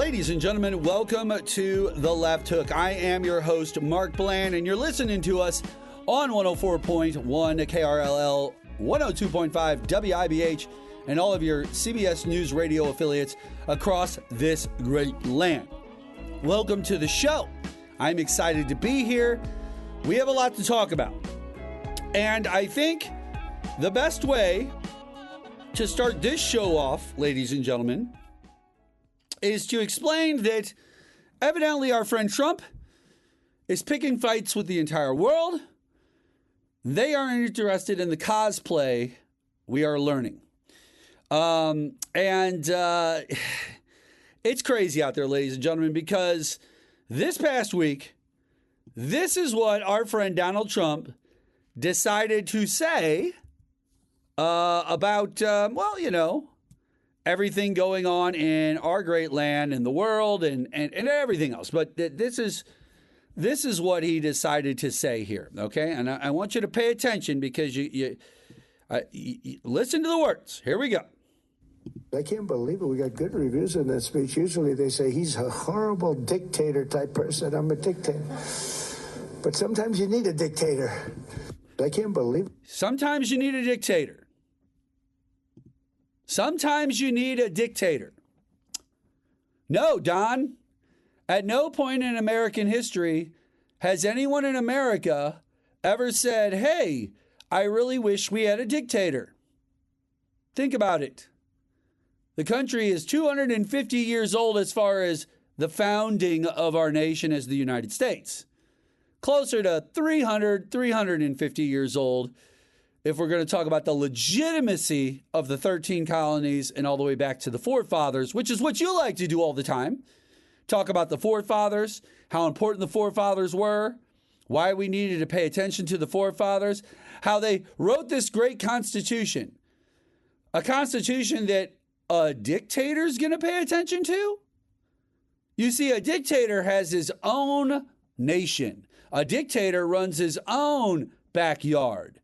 Ladies and gentlemen, welcome to The Left Hook. I am your host, Mark Bland, and you're listening to us on 104.1 KRLL, 102.5 WIBH, and all of your CBS News Radio affiliates across this great land. Welcome to the show. I'm excited to be here. We have a lot to talk about. And I think the best way to start this show off, ladies and gentlemen, is to explain that evidently our friend Trump is picking fights with the entire world. They aren't interested in the cosplay we are learning. It's crazy out there, ladies and gentlemen, because this past week, this is what our friend Donald Trump decided to say about, everything going on in our great land and the world and everything else. But this is what he decided to say here, okay? And I want you to pay attention because you listen to the words. Here we go. I can't believe it. We got good reviews in that speech. Usually they say he's a horrible dictator type person. I'm a dictator. But sometimes you need a dictator. I can't believe it. Sometimes you need a dictator. Sometimes you need a dictator. No, Don, at no point in American history has anyone in America ever said, hey, I really wish we had a dictator. Think about it. The country is 250 years old as far as the founding of our nation as the United States. Closer to 350 years old if we're going to talk about the legitimacy of the 13 colonies and all the way back to the forefathers, which is what you like to do all the time. Talk about the forefathers, how important the forefathers were, why we needed to pay attention to the forefathers, how they wrote this great constitution. A constitution that a dictator's going to pay attention to? You see, a dictator has his own nation. A dictator runs his own backyard.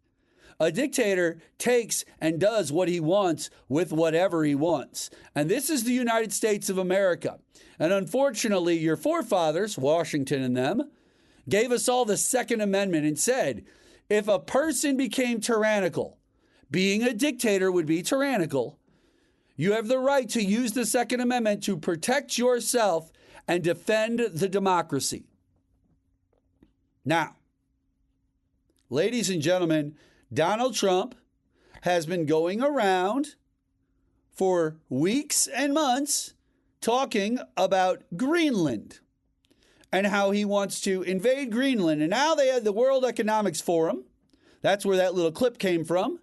A dictator takes and does what he wants with whatever he wants. And this is the United States of America. And unfortunately, your forefathers, Washington and them, gave us all the Second Amendment and said, if a person became tyrannical, being a dictator would be tyrannical, you have the right to use the Second Amendment to protect yourself and defend the democracy. Now, ladies and gentlemen, Donald Trump has been going around for weeks and months talking about Greenland and how he wants to invade Greenland. And now they had the World Economics Forum. That's where that little clip came from.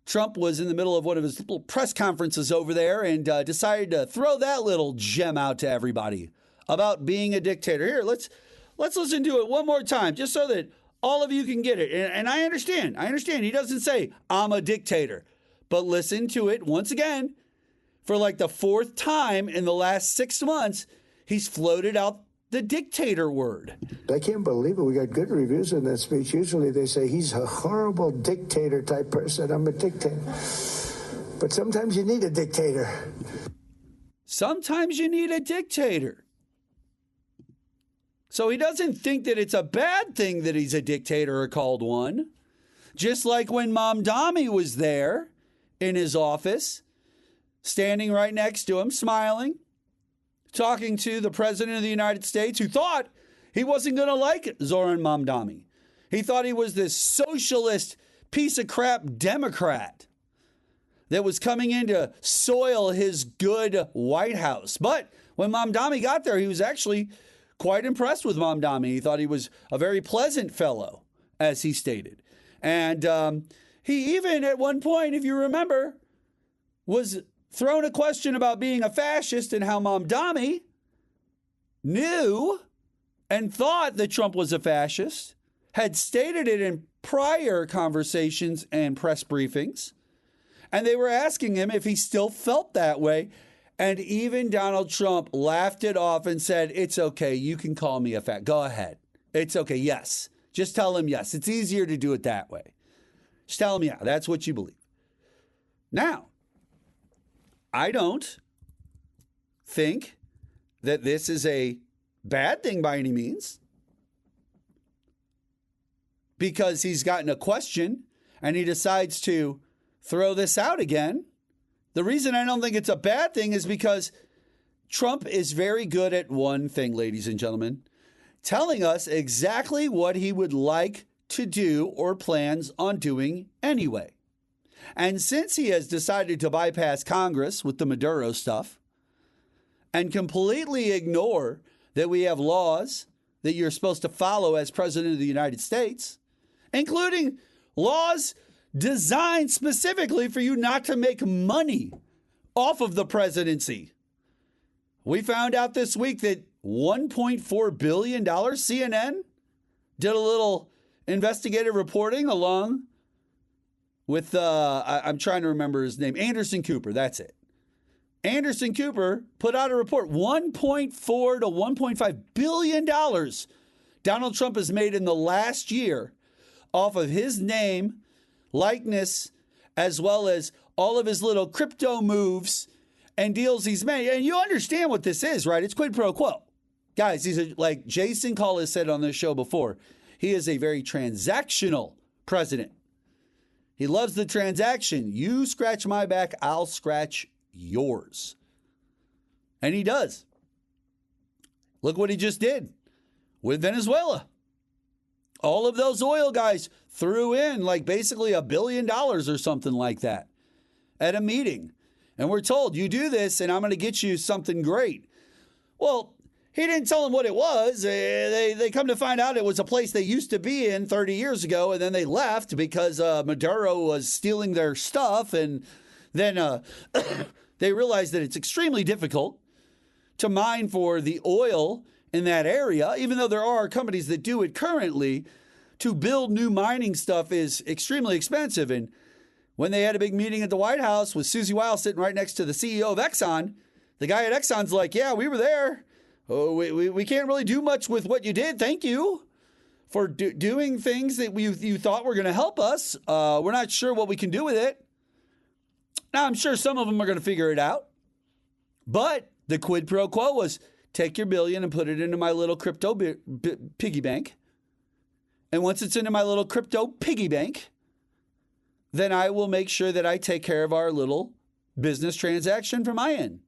Trump was in the middle of one of his little press conferences over there and decided to throw that little gem out to everybody about being a dictator. Here, let's listen to it one more time, just so that all of you can get it. And I understand. He doesn't say, I'm a dictator. But listen to it once again. For like the fourth time in the last 6 months, he's floated out the dictator word. I can't believe it. We got good reviews in that speech. Usually they say he's a horrible dictator type person. I'm a dictator. But sometimes you need a dictator. Sometimes you need a dictator. So he doesn't think that it's a bad thing that he's a dictator or called one. Just like when Mamdani was there in his office, standing right next to him, smiling, talking to the president of the United States, who thought he wasn't going to like Zoran Mamdani. He thought he was this socialist piece of crap Democrat that was coming in to soil his good White House. But when Mamdani got there, he was actually quite impressed with Mamdani. He thought he was a very pleasant fellow, as he stated. And he even at one point, if you remember, was thrown a question about being a fascist and how Mamdani knew and thought that Trump was a fascist, had stated it in prior conversations and press briefings. And they were asking him if he still felt that way. And even Donald Trump laughed it off and said, it's okay. You can call me a fat. Go ahead. It's okay. Yes. Just tell him yes. It's easier to do it that way. Just tell him, yeah, that's what you believe. Now, I don't think that this is a bad thing by any means, because he's gotten a question and he decides to throw this out again. The reason I don't think it's a bad thing is because Trump is very good at one thing, ladies and gentlemen, telling us exactly what he would like to do or plans on doing anyway. And since he has decided to bypass Congress with the Maduro stuff and completely ignore that we have laws that you're supposed to follow as president of the United States, including laws designed specifically for you not to make money off of the presidency. We found out this week that $1.4 billion, CNN did a little investigative reporting along with, I'm trying to remember his name, Anderson Cooper, that's it. Anderson Cooper put out a report, $1.4 to $1.5 billion Donald Trump has made in the last year off of his name, likeness, as well as all of his little crypto moves and deals he's made. And you understand what this is, right? It's quid pro quo. Guys, he's like Jason Call has said on this show before, he is a very transactional president. He loves the transaction. You scratch my back, I'll scratch yours. And he does. Look what he just did with Venezuela. All of those oil guys threw in like basically $1 billion or something like that at a meeting. And we're told, you do this and I'm going to get you something great. Well, he didn't tell them what it was. They come to find out it was a place they used to be in 30 years ago, and then they left because Maduro was stealing their stuff. And then they realized that it's extremely difficult to mine for the oil in that area, even though there are companies that do it currently. To build new mining stuff is extremely expensive. And when they had a big meeting at the White House with Susie Wiles sitting right next to the CEO of Exxon, the guy at Exxon's like, yeah, we were there. Oh, we can't really do much with what you did. Thank you for doing things that you thought were going to help us. We're not sure what we can do with it. Now, I'm sure some of them are going to figure it out. But the quid pro quo was take your billion and put it into my little crypto piggy bank. And once it's into my little crypto piggy bank, then I will make sure that I take care of our little business transaction from my end.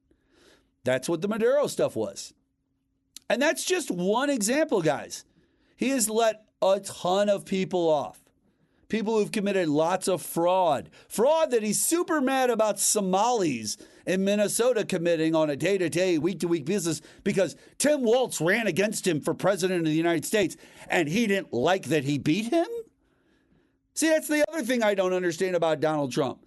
That's what the Maduro stuff was. And that's just one example, guys. He has let a ton of people off. People who've committed lots of fraud. Fraud that he's super mad about Somalis in Minnesota committing on a day-to-day, week-to-week business because Tim Walz ran against him for president of the United States and he didn't like that he beat him? See, that's the other thing I don't understand about Donald Trump.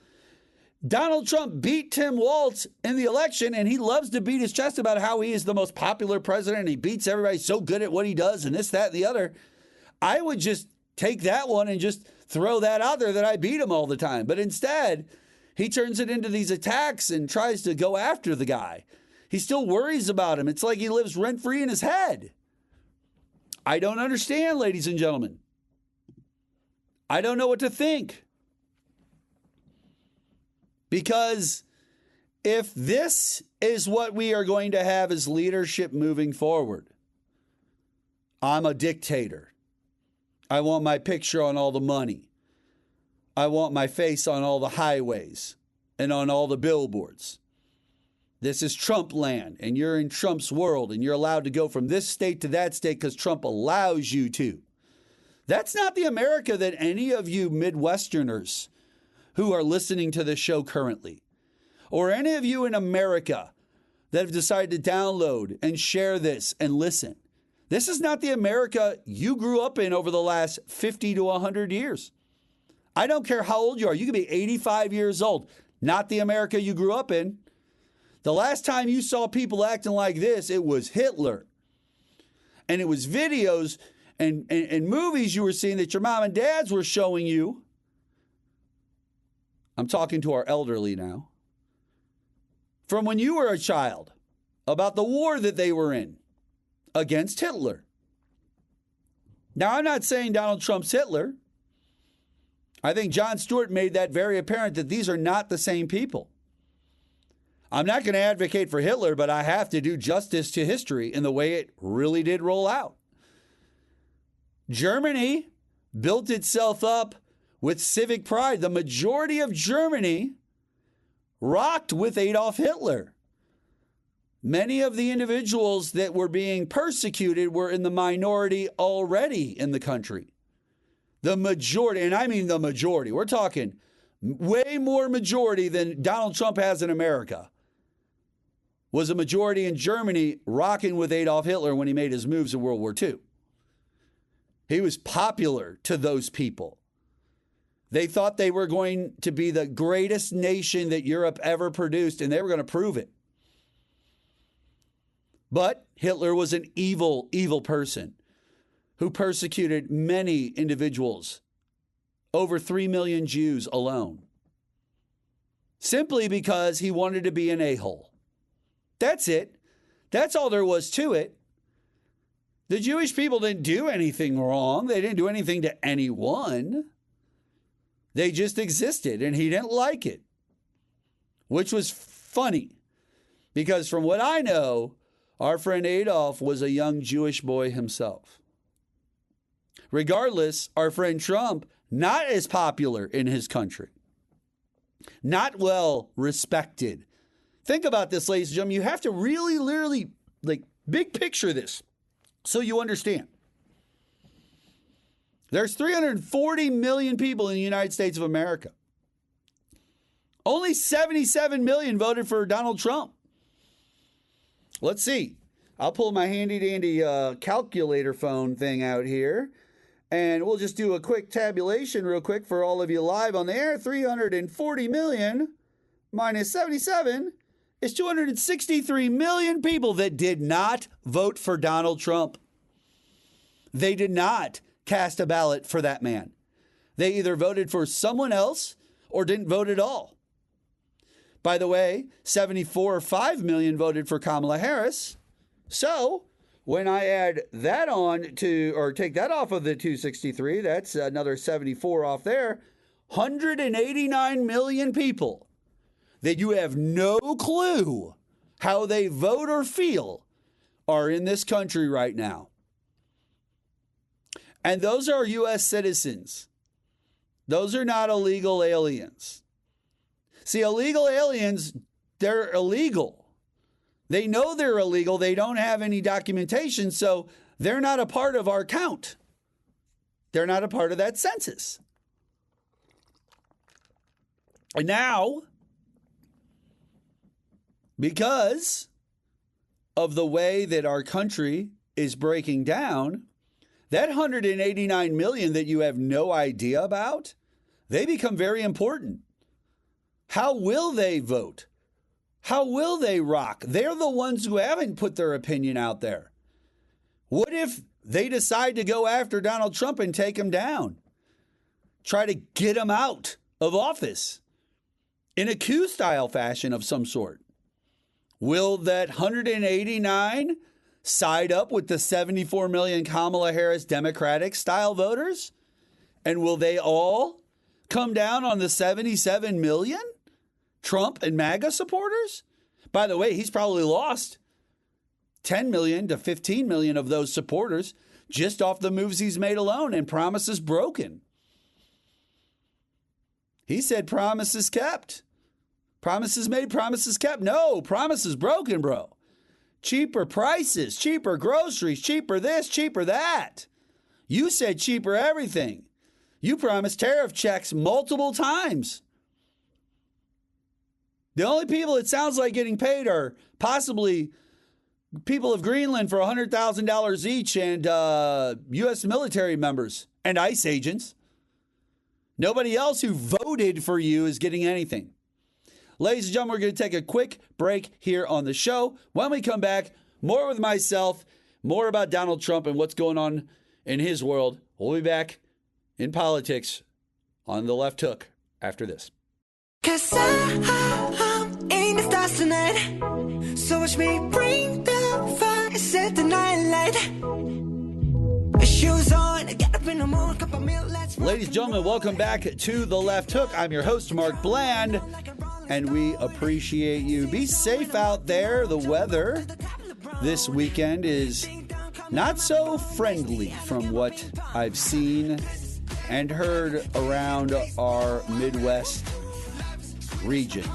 Donald Trump beat Tim Walz in the election, and he loves to beat his chest about how he is the most popular president and he beats everybody so good at what he does and this, that, and the other. I would just take that one and just throw that out there that I beat him all the time. But instead, he turns it into these attacks and tries to go after the guy. He still worries about him. It's like he lives rent-free in his head. I don't understand, ladies and gentlemen. I don't know what to think. Because if this is what we are going to have as leadership moving forward, I'm a dictator. I want my picture on all the money. I want my face on all the highways and on all the billboards. This is Trump land, and you're in Trump's world, and you're allowed to go from this state to that state because Trump allows you to. That's not the America that any of you Midwesterners who are listening to this show currently, or any of you in America that have decided to download and share this and listen. This is not the America you grew up in over the last 50 to 100 years. I don't care how old you are. You could be 85 years old. Not the America you grew up in. The last time you saw people acting like this, it was Hitler. And it was videos and movies you were seeing that your mom and dads were showing you. I'm talking to our elderly now. From when you were a child, about the war that they were in against Hitler. Now, I'm not saying Donald Trump's Hitler. I think Jon Stewart made that very apparent that these are not the same people. I'm not going to advocate for Hitler, but I have to do justice to history in the way it really did roll out. Germany built itself up with civic pride. The majority of Germany rocked with Adolf Hitler. Many of the individuals that were being persecuted were in the minority already in the country. The majority, and I mean the majority, we're talking way more majority than Donald Trump has in America, was a majority in Germany rocking with Adolf Hitler when he made his moves in World War II. He was popular to those people. They thought they were going to be the greatest nation that Europe ever produced, and they were going to prove it. But Hitler was an evil, evil person who persecuted many individuals, over 3 million Jews alone, simply because he wanted to be an a-hole. That's it. That's all there was to it. The Jewish people didn't do anything wrong. They didn't do anything to anyone. They just existed, and he didn't like it, which was funny because from what I know, our friend Adolf was a young Jewish boy himself. Regardless, our friend Trump, not as popular in his country, not well respected. Think about this, ladies and gentlemen. You have to really, literally, big picture this so you understand. There's 340 million people in the United States of America. Only 77 million voted for Donald Trump. Let's see. I'll pull my handy-dandy calculator phone thing out here, and we'll just do a quick tabulation real quick for all of you live on the air. 340 million minus 77 is 263 million people that did not vote for Donald Trump. They did not cast a ballot for that man. They either voted for someone else or didn't vote at all. By the way, 74.5 million voted for Kamala Harris. So when I add that on to, or take that off of the 263, that's another 74 off there, 189 million people that you have no clue how they vote or feel are in this country right now. And those are U.S. citizens. Those are not illegal aliens. See, illegal aliens, they're illegal. They know they're illegal. They don't have any documentation, so they're not a part of our count. They're not a part of that census. And now, because of the way that our country is breaking down, that 189 million that you have no idea about, they become very important. How will they vote? How will they rock? They're the ones who haven't put their opinion out there. What if they decide to go after Donald Trump and take him down? Try to get him out of office in a coup-style fashion of some sort. Will that 189 side up with the 74 million Kamala Harris Democratic-style voters? And will they all come down on the 77 million Trump and MAGA supporters? By the way, he's probably lost 10 million to 15 million of those supporters just off the moves he's made alone and promises broken. He said promises kept. Promises made, promises kept. No, promises broken, bro. Cheaper prices, cheaper groceries, cheaper this, cheaper that. You said cheaper everything. You promised tariff checks multiple times. The only people it sounds like getting paid are possibly people of Greenland for $100,000 each and U.S. military members and ICE agents. Nobody else who voted for you is getting anything. Ladies and gentlemen, we're going to take a quick break here on the show. When we come back, more with myself, more about Donald Trump and what's going on in his world. We'll be back in politics on the left hook after this. 'Cause I'm in the stars tonight. So watch me bring the fire, set the night light. Shoes on, get up in the morning, cup of milk, let's Ladies and gentlemen, welcome back to the left hook. I'm your host, Mark Bland. and we appreciate you. Be safe out there. The weather this weekend is not so friendly from what I've seen and heard around our Midwest region.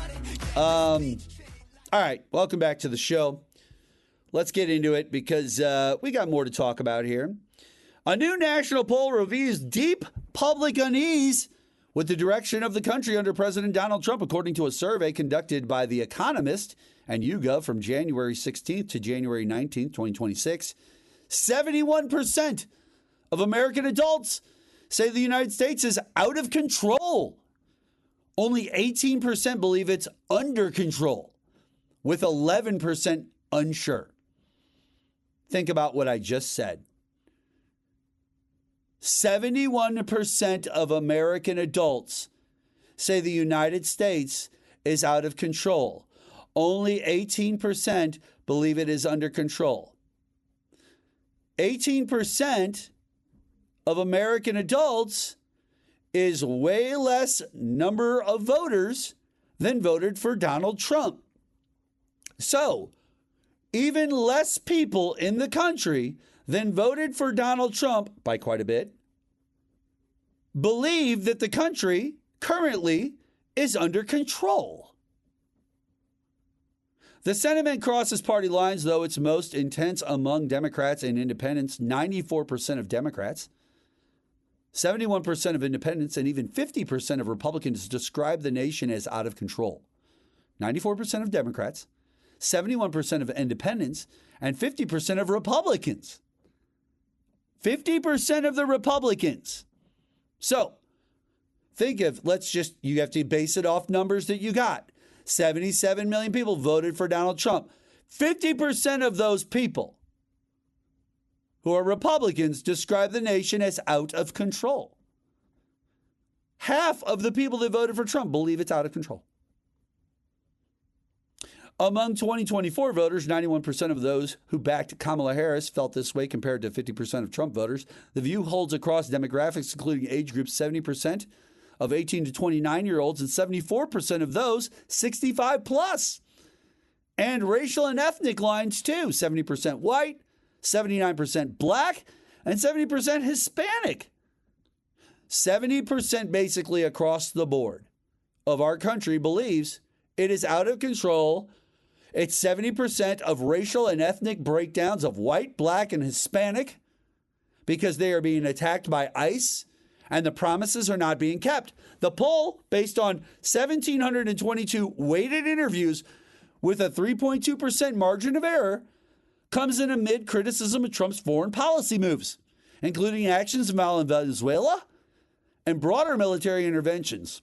All right, welcome back to the show. Let's get into it because we got more to talk about here. A new national poll reveals deep public unease with the direction of the country under President Donald Trump, according to a survey conducted by The Economist and YouGov from January 16th to January 19th, 2026. 71% of American adults say the United States is out of control. Only 18% believe it's under control, with 11% unsure. Think about what I just said. 71% of American adults say the United States is out of control. Only 18% believe it is under control. 18% of American adults is way less number of voters than voted for Donald Trump. So, even less people in the country than voted for Donald Trump by quite a bit believe that the country currently is under control. The sentiment crosses party lines, though it's most intense among Democrats and independents. 94% of Democrats, 71% of independents, and even 50% of Republicans describe the nation as out of control. 94% of Democrats, 71% of independents, and 50% of Republicans. 50% of the Republicans. So, think of, you have to base it off numbers that you got. 77 million people voted for Donald Trump. 50% of those people who are Republicans describe the nation as out of control. Half of the people that voted for Trump believe it's out of control. Among 2024 voters, 91% of those who backed Kamala Harris felt this way compared to 50% of Trump voters. The view holds across demographics, including age groups 70% of 18 to 29-year-olds and 74% of those 65 plus. And racial and ethnic lines too, 70% white, 79% black, and 70% Hispanic. 70% basically across the board of our country believes it is out of control. It's 70% of racial and ethnic breakdowns of white, black, and Hispanic because they are being attacked by ICE and the promises are not being kept. The poll, based on 1,722 weighted interviews with a 3.2% margin of error, comes in amid criticism of Trump's foreign policy moves, including actions in Venezuela and broader military interventions.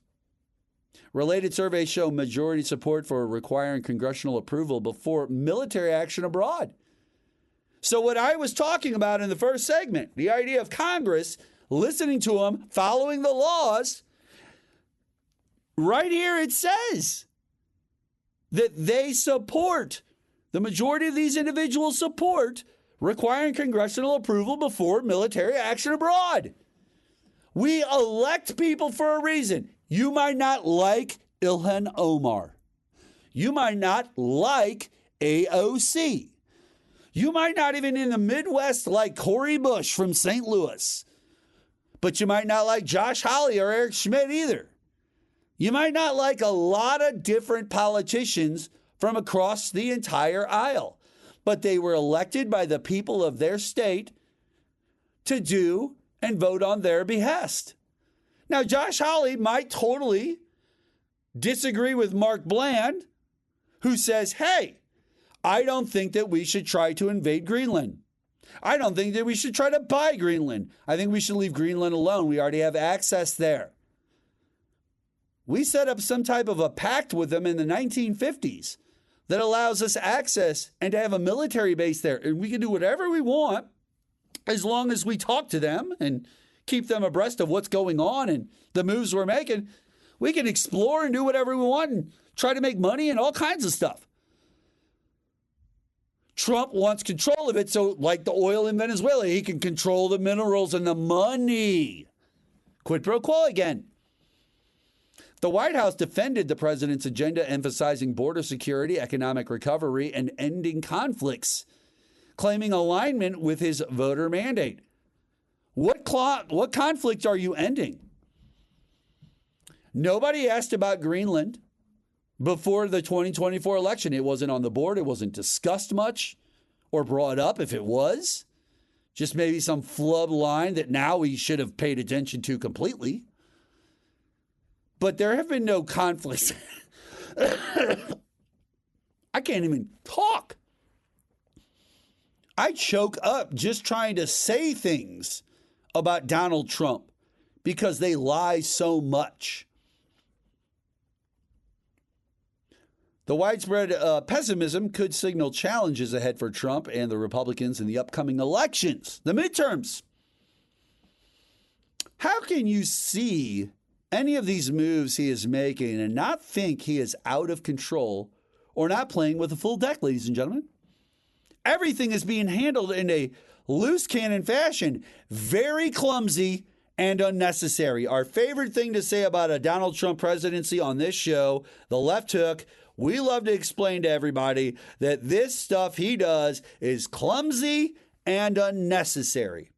Related surveys show majority support for requiring congressional approval before military action abroad. So what I was talking about in the first segment, the idea of Congress listening to them, following the laws, right here it says that they support, the majority of these individuals support requiring congressional approval before military action abroad. We elect people for a reason. You might not like Ilhan Omar. You might not like AOC. You might not even in the Midwest like Cori Bush from St. Louis. But you might not like Josh Hawley or Eric Schmidt either. You might not like a lot of different politicians from across the entire aisle. But they were elected by the people of their state to do and vote on their behest. Now, Josh Hawley might totally disagree with Mark Bland, who says, hey, I don't think that we should try to invade Greenland. I don't think that we should try to buy Greenland. I think we should leave Greenland alone. We already have access there. We set up some type of a pact with them in the 1950s that allows us access and to have a military base there. And we can do whatever we want as long as we talk to them and keep them abreast of what's going on and the moves we're making. We can explore and do whatever we want and try to make money and all kinds of stuff. Trump wants control of it, so like the oil in Venezuela, he can control the minerals and the money. Quid pro quo again. The White House defended the president's agenda emphasizing border security, economic recovery, and ending conflicts, claiming alignment with his voter mandate. What conflict are you ending? Nobody asked about Greenland before the 2024 election. It wasn't on the board. It wasn't discussed much or brought up. If it was, just maybe some flub line that now we should have paid attention to completely. But there have been no conflicts. I can't even talk. I choke up just trying to say things about Donald Trump because they lie so much. The widespread pessimism could signal challenges ahead for Trump and the Republicans in the upcoming elections, the midterms. How can you see any of these moves he is making and not think he is out of control or not playing with a full deck, ladies and gentlemen? Everything is being handled in a loose cannon fashion, very clumsy and unnecessary. Our favorite thing to say about a Donald Trump presidency on this show, the left hook, we love to explain to everybody that this stuff he does is clumsy and unnecessary.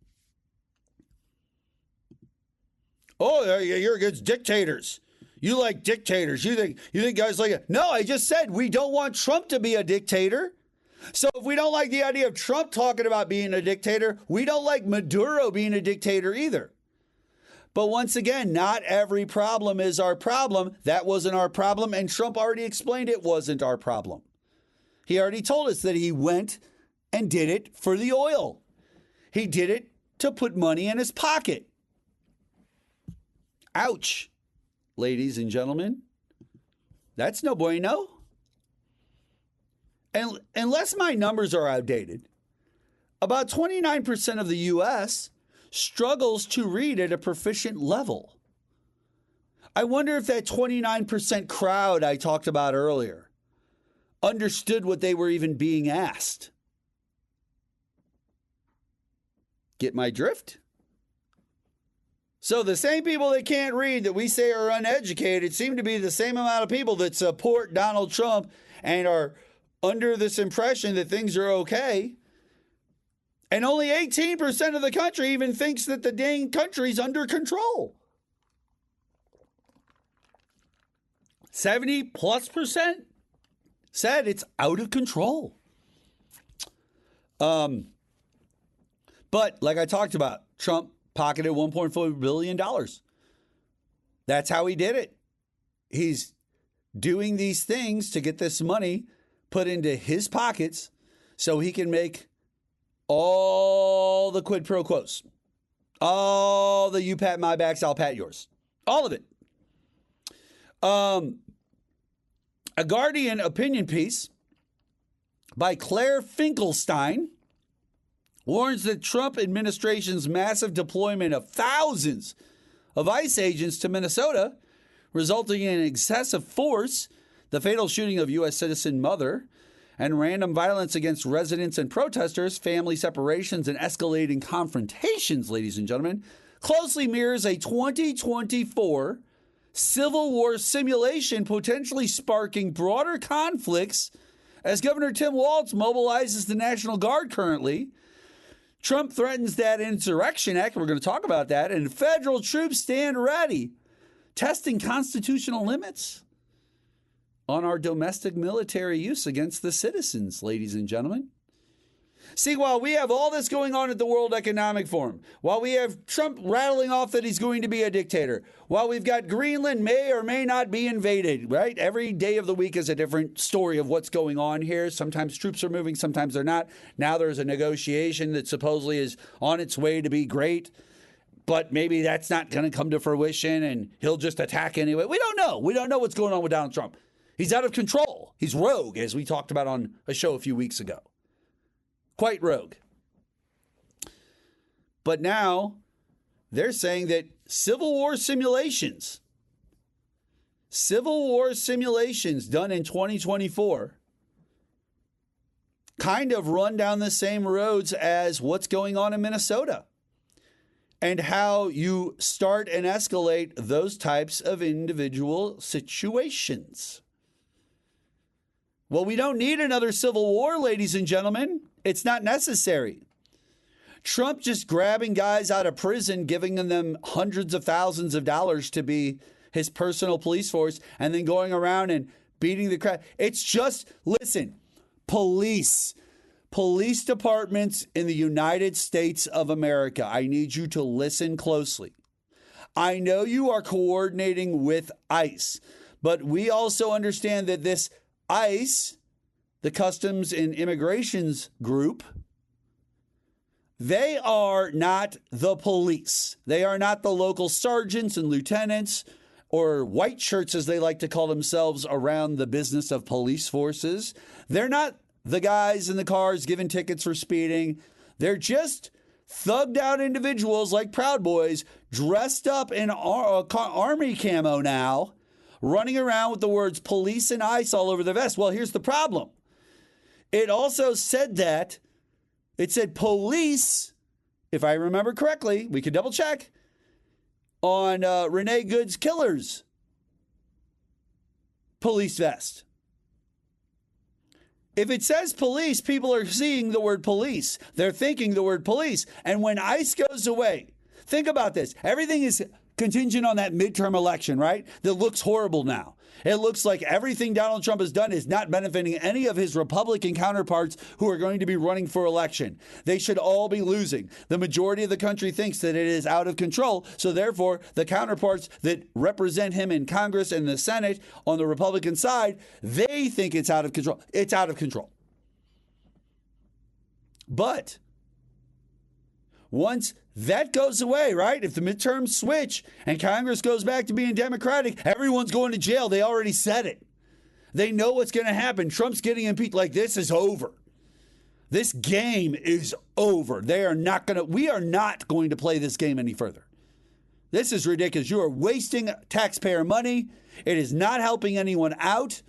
Oh, you're against dictators. You like dictators. You think guys like it. No, I just said we don't want Trump to be a dictator. So if we don't like the idea of Trump talking about being a dictator, we don't like Maduro being a dictator either. But once again, not every problem is our problem. That wasn't our problem, and Trump already explained it wasn't our problem. He already told us that he went and did it for the oil. He did it to put money in his pocket. Ouch, ladies and gentlemen. That's no bueno. And unless my numbers are outdated, about 29% of the U.S. struggles to read at a proficient level. I wonder if that 29% crowd I talked about earlier understood what they were even being asked. Get my drift? So the same people that can't read that we say are uneducated seem to be the same amount of people that support Donald Trump and are under this impression that things are okay. And only 18% of the country even thinks that the dang country's under control. 70+% said it's out of control. But like I talked about, Trump pocketed $1.4 billion. That's how he did it. He's doing these things to get this money put into his pockets so he can make all the quid pro quos, all the you pat my backs, I'll pat yours, all of it. A Guardian opinion piece by Claire Finkelstein warns that Trump administration's massive deployment of thousands of ICE agents to Minnesota, resulting in excessive force, the fatal shooting of U.S. citizen mother, and random violence against residents and protesters, family separations, and escalating confrontations, ladies and gentlemen, closely mirrors a 2024 Civil War simulation potentially sparking broader conflicts as Governor Tim Walz mobilizes the National Guard currently. Trump threatens that Insurrection Act, we're going to talk about that, and federal troops stand ready, testing constitutional limits on our domestic military use against the citizens, ladies and gentlemen. See, while we have all this going on at the World Economic Forum, while we have Trump rattling off that he's going to be a dictator, while we've got Greenland may or may not be invaded, right? Every day of the week is a different story of what's going on here. Sometimes troops are moving, sometimes they're not. Now there's a negotiation that supposedly is on its way to be great, but maybe that's not going to come to fruition and he'll just attack anyway. We don't know. We don't know what's going on with Donald Trump. He's out of control. He's rogue, as we talked about on a show a few weeks ago. Quite rogue. But now they're saying that Civil War simulations done in 2024 kind of run down the same roads as what's going on in Minnesota. and how you start and escalate those types of individual situations. Well, we don't need another civil war, ladies and gentlemen. It's not necessary. Trump just grabbing guys out of prison, giving them hundreds of thousands of dollars to be his personal police force, and then going around and beating the crap. It's just, listen, police departments in the United States of America, I need you to listen closely. I know you are coordinating with ICE, but we also understand that this ICE, the Customs and Immigrations Group, they are not the police. They are not the local sergeants and lieutenants or white shirts, as they like to call themselves, around the business of police forces. They're not the guys in the cars giving tickets for speeding. They're just thugged out individuals like Proud Boys dressed up in army camo now, running around with the words police and ICE all over their vest. Well, here's the problem. It also said that it said police, if I remember correctly, we could double check, on Renee Good's killer's police vest. If it says police, people are seeing the word police. They're thinking the word police. And when ICE goes away, think about this. Everything is contingent on that midterm election, right? That looks horrible now. It looks like everything Donald Trump has done is not benefiting any of his Republican counterparts who are going to be running for election. They should all be losing. The majority of the country thinks that it is out of control. So therefore, the counterparts that represent him in Congress and the Senate on the Republican side, they think it's out of control. It's out of control. But once that goes away, right? If the midterms switch and Congress goes back to being Democratic, everyone's going to jail. They already said it. They know what's going to happen. Trump's getting impeached. Like, this is over. This game is over. We are not going to play this game any further. This is ridiculous. You are wasting taxpayer money. It is not helping anyone out.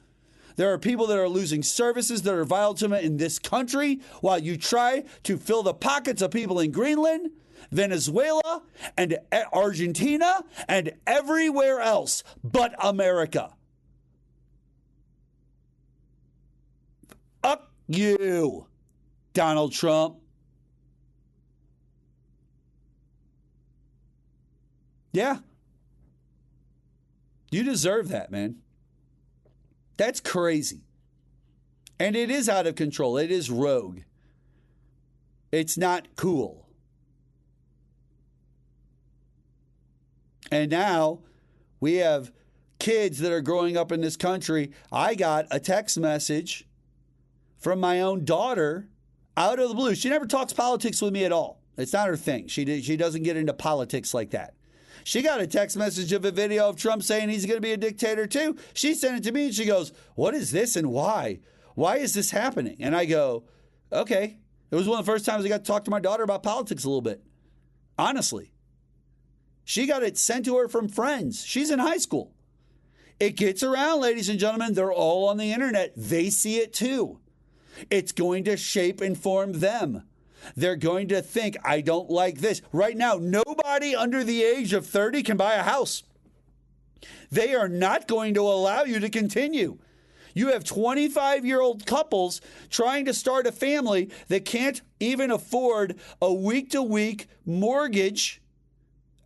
There are people that are losing services that are vital to them in this country while you try to fill the pockets of people in Greenland, Venezuela, and Argentina, and everywhere else but America. Up you, Donald Trump. Yeah. You deserve that, man. That's crazy. And it is out of control. It is rogue. It's not cool. And now we have kids that are growing up in this country. I got a text message from my own daughter out of the blue. She never talks politics with me at all. It's not her thing. She doesn't get into politics like that. She got a text message of a video of Trump saying he's going to be a dictator too. She sent it to me and she goes, "What is this and why? Why is this happening?" And I go, okay. It was one of the first times I got to talk to my daughter about politics a little bit. Honestly. She got it sent to her from friends. She's in high school. It gets around, ladies and gentlemen. They're all on the internet. They see it too. It's going to shape and form them. They're going to think, I don't like this. Right now, nobody under the age of 30 can buy a house. They are not going to allow you to continue. You have 25-year-old couples trying to start a family that can't even afford a week-to-week mortgage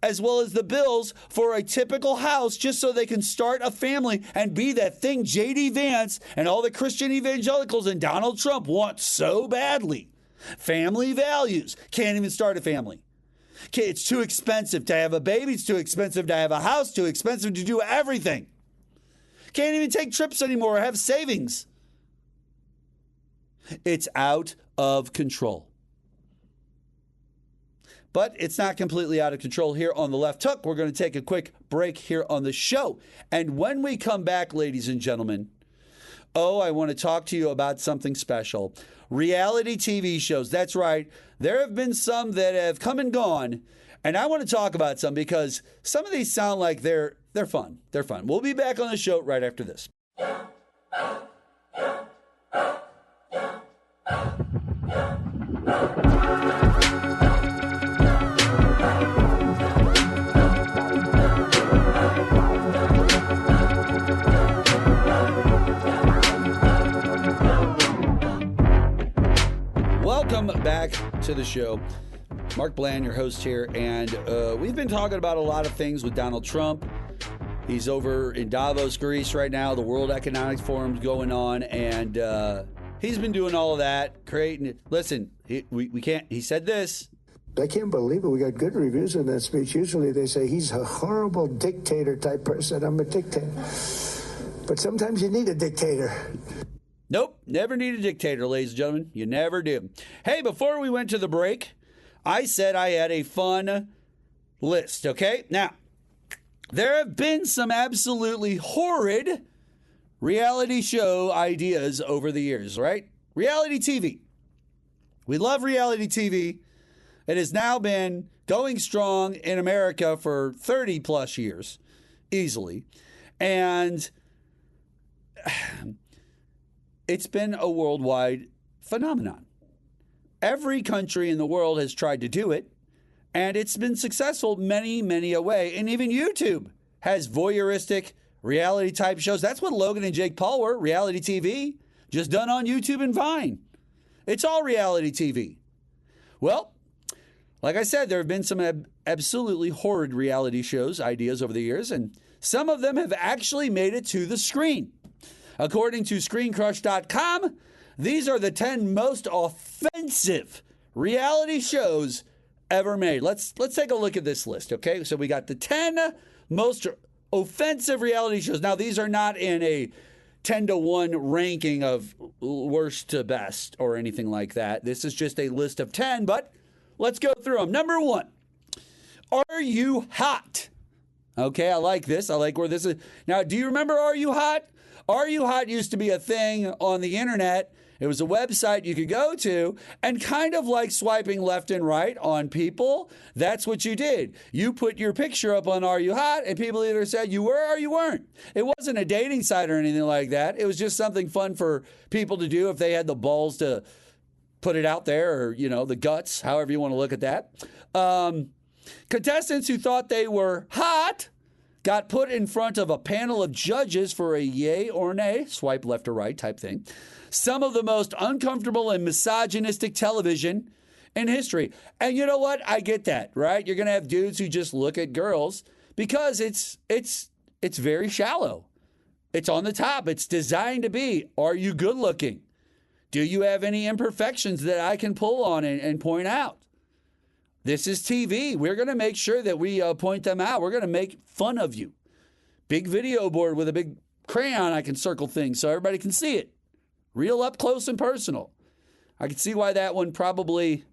as well as the bills for a typical house just so they can start a family and be that thing J.D. Vance and all the Christian evangelicals and Donald Trump want so badly. Family values. Can't even start a family. It's too expensive to have a baby. It's too expensive to have a house. Too expensive to do everything. Can't even take trips anymore or have savings. It's out of control. But it's not completely out of control here on the Left Hook. We're going to take a quick break here on the show. And when we come back, ladies and gentlemen, I want to talk to you about something special. Reality TV shows. That's right. There have been some that have come and gone. And I want to talk about some because some of these sound like they're fun. They're fun. We'll be back on the show right after this. welcome back to the show. Mark Bland, your host here, and we've been talking about a lot of things with Donald Trump. He's over in Davos, Greece right now. The World Economic Forum's going on, and he's been doing all of that, creating. Listen, we can't. He said this. I can't believe it. We got good reviews in that speech. Usually they say he's a horrible dictator type person. I'm a dictator. But sometimes you need a dictator. Nope, never need a dictator, ladies and gentlemen. You never do. Hey, before we went to the break, I said I had a fun list, okay? Now, there have been some absolutely horrid reality show ideas over the years, right? Reality TV. We love reality TV. It has now been going strong in America for 30 plus years, easily. And it's been a worldwide phenomenon. Every country in the world has tried to do it, and it's been successful many, many a way. And even YouTube has voyeuristic reality type shows. That's what Logan and Jake Paul were, reality TV, just done on YouTube and Vine. It's all reality TV. Well, like I said, there have been some absolutely horrid reality shows, ideas over the years, and some of them have actually made it to the screen. According to ScreenCrush.com, these are the 10 most offensive reality shows ever made. Let's take a look at this list, okay? So we got the 10 most offensive reality shows. Now, these are not in a 10-to-1 ranking of worst to best or anything like that. This is just a list of 10, but let's go through them. Number 1, Are You Hot? Okay, I like this. I like where this is. Now, do you remember Are You Hot? Are You Hot used to be a thing on the internet. It was a website you could go to, and kind of like swiping left and right on people, that's what you did. You put your picture up on Are You Hot, and people either said you were or you weren't. It wasn't a dating site or anything like that. It was just something fun for people to do if they had the balls to put it out there, or, you know, the guts, however you want to look at that. Contestants who thought they were hot got put in front of a panel of judges for a yay or nay, swipe left or right type thing. Some of the most uncomfortable and misogynistic television in history. And you know what? I get that, right? You're going to have dudes who just look at girls because it's very shallow. It's on the top. It's designed to be, are you good looking? Do you have any imperfections that I can pull on and point out? This is TV. We're going to make sure that we point them out. We're going to make fun of you. Big video board with a big crayon I can circle things so everybody can see it. Real up close and personal. I can see why that one probably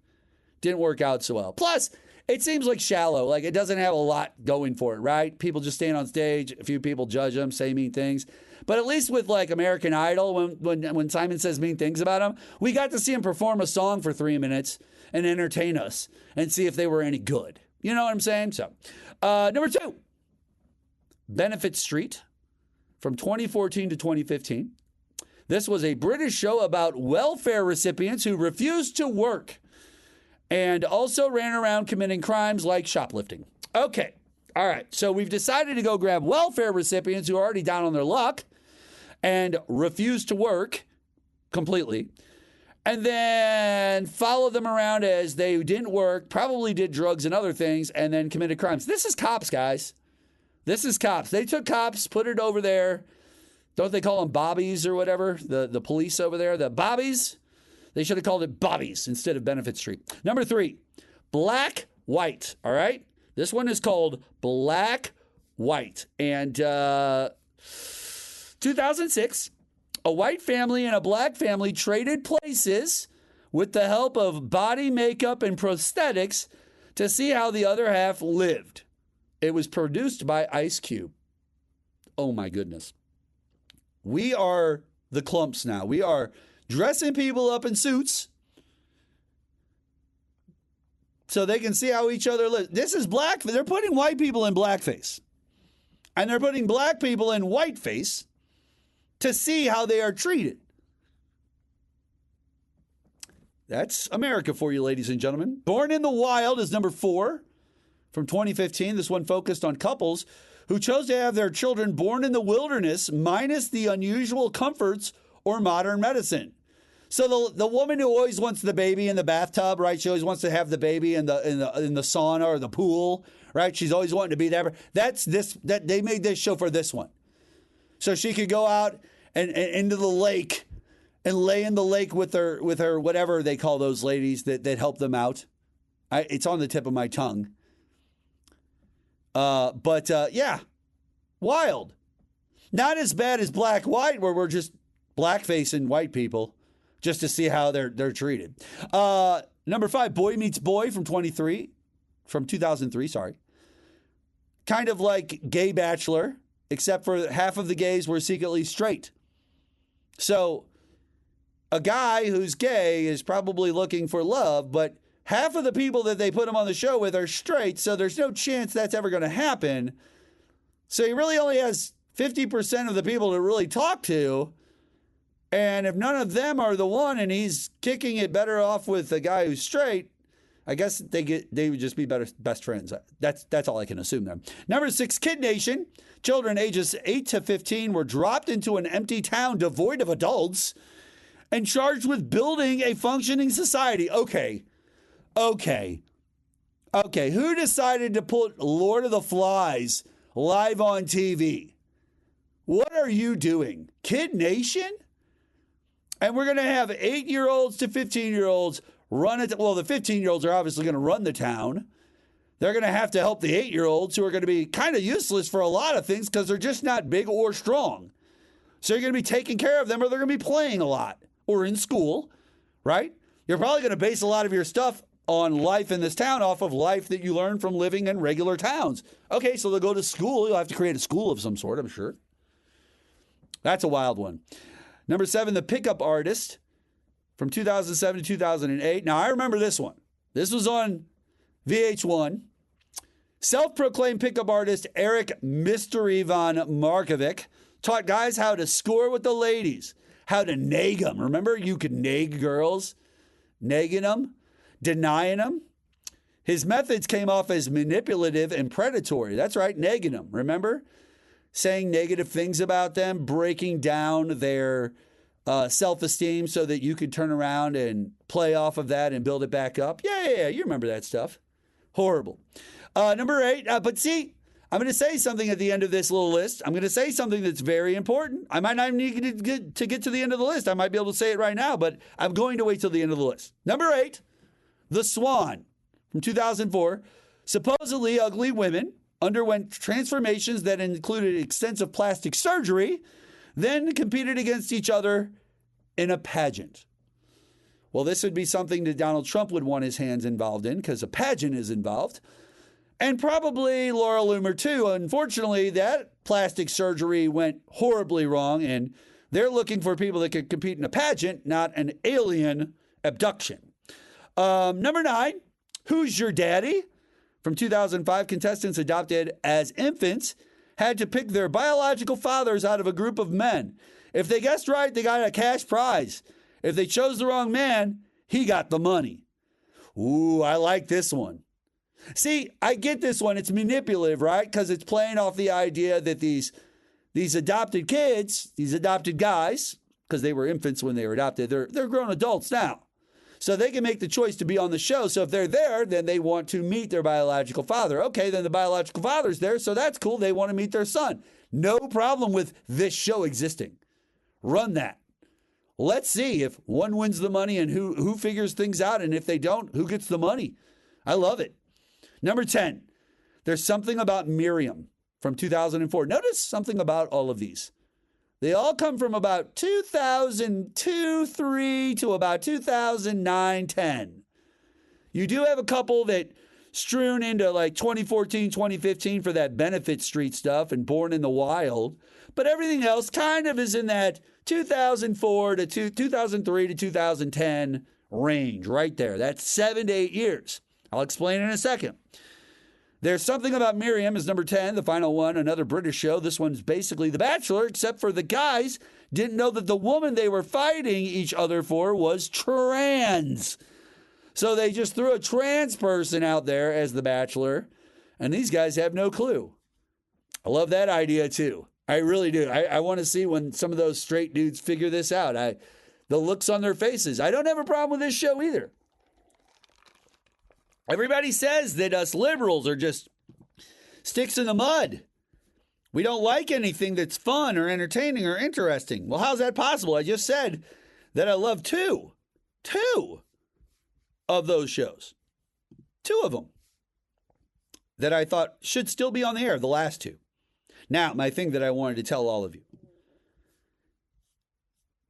didn't work out so well. Plus, it seems like shallow. Like, it doesn't have a lot going for it, right? People just stand on stage. A few people judge them, say mean things. But at least with, like, American Idol, when Simon says mean things about him, we got to see him perform a song for 3 minutes and entertain us and see if they were any good. You know what I'm saying? So, number 2, Benefit Street from 2014 to 2015. This was a British show about welfare recipients who refused to work and also ran around committing crimes like shoplifting. Okay. All right. So we've decided to go grab welfare recipients who are already down on their luck and refuse to work completely, and then follow them around as they didn't work, probably did drugs and other things, and then committed crimes. This is Cops, guys. This is Cops. They took Cops, put it over there. Don't they call them bobbies or whatever? The police over there, the bobbies? They should have called it bobbies instead of Benefit Street. Number 3, Black White. All right? This one is called Black White. And 2006, a white family and a black family traded places with the help of body makeup and prosthetics to see how the other half lived. It was produced by Ice Cube. Oh, my goodness. We are the clumps now. We are dressing people up in suits so they can see how each other lives. This is black. They're putting white people in blackface. And they're putting black people in whiteface to see how they are treated. That's America for you, ladies and gentlemen. Born in the Wild is number 4 from 2015. This one focused on couples who chose to have their children born in the wilderness minus the unusual comforts or modern medicine. So the woman who always wants the baby in the bathtub, right? She always wants to have the baby in the sauna or the pool, right? She's always wanting to be there. That they made this show for this one. So she could go out and into the lake and lay in the lake with her whatever they call those ladies that help them out. It's on the tip of my tongue. But yeah, wild. Not as bad as black white, where we're just blackfacing white people just to see how they're treated. Number 5, Boy Meets Boy from 2003. Sorry, kind of like Gay Bachelor, except for half of the gays were secretly straight. So a guy who's gay is probably looking for love, but half of the people that they put him on the show with are straight, so there's no chance that's ever going to happen. So he really only has 50% of the people to really talk to. And if none of them are the one and he's kicking it better off with the guy who's straight, I guess they would just be best friends. That's all I can assume there. Number 6, Kid Nation. Children ages 8 to 15 were dropped into an empty town devoid of adults and charged with building a functioning society. Okay. Who decided to put Lord of the Flies live on TV? What are you doing? Kid Nation? And we're going to have 8-year-olds to 15-year-olds run it. Well, the 15-year-olds are obviously going to run the town. They're going to have to help the 8-year-olds who are going to be kind of useless for a lot of things because they're just not big or strong. So you're going to be taking care of them, or they're going to be playing a lot or in school, right? You're probably going to base a lot of your stuff on life in this town off of life that you learn from living in regular towns. Okay, so they'll go to school. You'll have to create a school of some sort, I'm sure. That's a wild one. Number 7, The Pickup Artist from 2007 to 2008. Now, I remember this one. This was on VH1. Self-proclaimed pickup artist Eric Mystery Von Markovic taught guys how to score with the ladies, how to nag them. Remember, you could nag girls, nagging them, denying them. His methods came off as manipulative and predatory. That's right, nagging them. Remember? Saying negative things about them, breaking down their self-esteem so that you could turn around and play off of that and build it back up. Yeah, you remember that stuff. Horrible. Number 8, but see, I'm going to say something at the end of this little list. I'm going to say something that's very important. I might not need to get to the end of the list. I might be able to say it right now, but I'm going to wait till the end of the list. Number 8, The Swan from 2004. Supposedly ugly women underwent transformations that included extensive plastic surgery, then competed against each other in a pageant. Well, this would be something that Donald Trump would want his hands involved in because a pageant is involved. And probably Laura Loomer, too. Unfortunately, that plastic surgery went horribly wrong, and they're looking for people that could compete in a pageant, not an alien abduction. Number 9, Who's Your Daddy? From 2005, contestants adopted as infants had to pick their biological fathers out of a group of men. If they guessed right, they got a cash prize. If they chose the wrong man, he got the money. Ooh, I like this one. See, I get this one. It's manipulative, right? Because it's playing off the idea that these adopted kids, these adopted guys, because they were infants when they were adopted, they're grown adults now. So they can make the choice to be on the show. So if they're there, then they want to meet their biological father. Okay, then the biological father's there, so that's cool. They want to meet their son. No problem with this show existing. Run that. Let's see if one wins the money and who figures things out. And if they don't, who gets the money? I love it. Number 10, There's Something About Miriam from 2004. Notice something about all of these. They all come from about 2002, 3 to about 2009, 10. You do have a couple that strewn into like 2014, 2015 for that Benefit Street stuff and Born in the Wild. But everything else kind of is in that 2004 to 2003 to 2010 range right there. That's 7 to 8 years. I'll explain in a second. There's Something About Miriam is number 10, the final one, another British show. This one's basically The Bachelor, except for the guys didn't know that the woman they were fighting each other for was trans. So they just threw a trans person out there as The Bachelor, and these guys have no clue. I love that idea, too. I really do. I want to see when some of those straight dudes figure this out. the looks on their faces. I don't have a problem with this show either. Everybody says that us liberals are just sticks in the mud. We don't like anything that's fun or entertaining or interesting. Well, how's that possible? I just said that I love two of those shows. Two of them that I thought should still be on the air, the last two. Now, my thing that I wanted to tell all of you.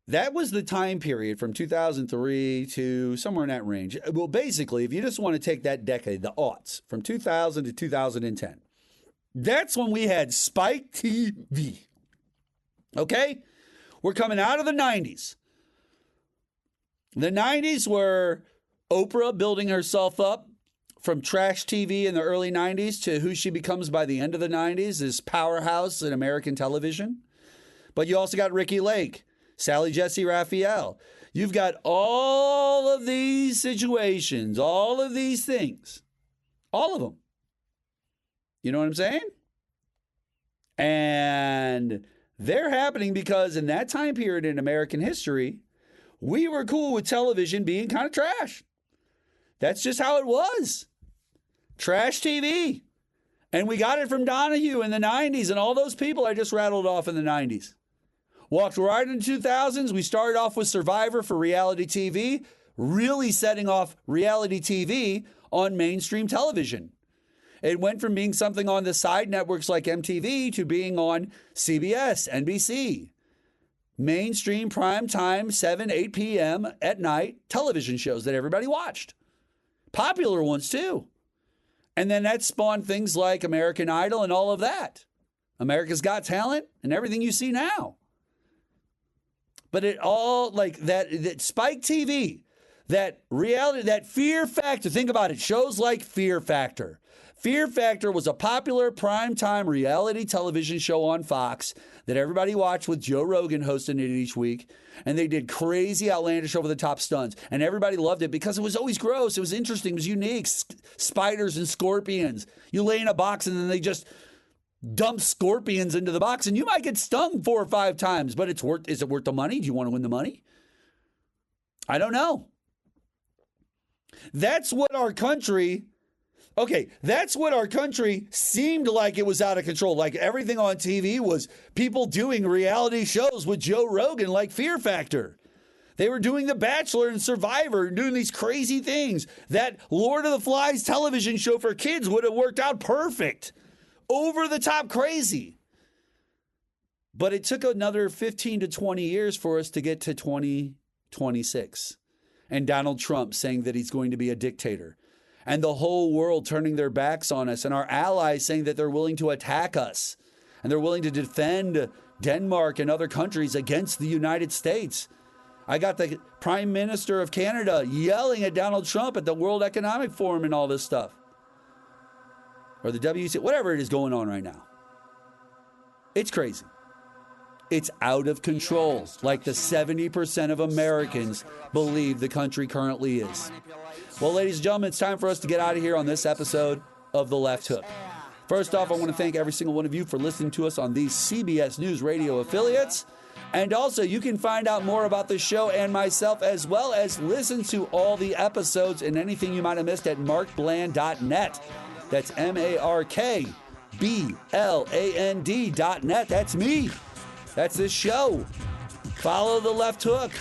That was the time period from 2003 to somewhere in that range. Well, basically, if you just want to take that decade, the aughts, from 2000 to 2010, that's when we had Spike TV. Okay? We're coming out of the 90s. The 90s were Oprah building herself up from trash TV in the early 90s to who she becomes by the end of the 90s, this powerhouse in American television. But you also got Ricky Lake, Sally Jesse Raphael. You've got all of these situations, all of these things, all of them. You know what I'm saying? And they're happening because in that time period in American history, we were cool with television being kind of trash. That's just how it was. Trash TV. And we got it from Donahue in the 90s and all those people I just rattled off in the 90s. Walked right into 2000s. We started off with Survivor for reality TV, really setting off reality TV on mainstream television. It went from being something on the side networks like MTV to being on CBS, NBC. Mainstream primetime 7, 8 p.m. at night television shows that everybody watched. Popular ones too. And then that spawned things like American Idol and all of that. America's Got Talent and everything you see now. But it all like that Spike TV, that reality, that Fear Factor. Think about it. Shows like Fear Factor. Fear Factor was a popular primetime reality television show on Fox that everybody watched with Joe Rogan hosting it each week. And they did crazy, outlandish, over-the-top stunts. And everybody loved it because it was always gross. It was interesting. It was unique. Spiders and scorpions. You lay in a box and then they just dump scorpions into the box. And you might get stung 4 or 5 times. But is it worth the money? Do you want to win the money? I don't know. That's what our country... Okay, that's what our country seemed like it was out of control. Like everything on TV was people doing reality shows with Joe Rogan like Fear Factor. They were doing The Bachelor and Survivor and doing these crazy things. That Lord of the Flies television show for kids would have worked out perfect. Over the top crazy. But it took another 15 to 20 years for us to get to 2026. And Donald Trump saying that he's going to be a dictator. And the whole world turning their backs on us and our allies saying that they're willing to attack us and they're willing to defend Denmark and other countries against the United States. I got the Prime Minister of Canada yelling at Donald Trump at the World Economic Forum and all this stuff. Or the WC, whatever it is going on right now. It's crazy. It's out of control, like the 70% of Americans believe the country currently is. Well, ladies and gentlemen, it's time for us to get out of here on this episode of The Left Hook. First off, I want to thank every single one of you for listening to us on these CBS News Radio affiliates. And also, you can find out more about the show and myself, as well as listen to all the episodes and anything you might have missed at markbland.net. That's MarkBland.net. That's me. That's this show. Follow The Left Hook.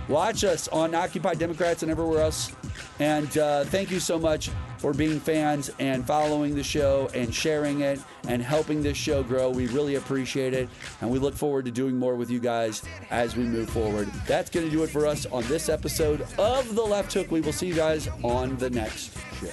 Watch us on Occupy Democrats and everywhere else. And thank you so much for being fans and following the show and sharing it and helping this show grow. We really appreciate it. And we look forward to doing more with you guys as we move forward. That's going to do it for us on this episode of The Left Hook. We will see you guys on the next show.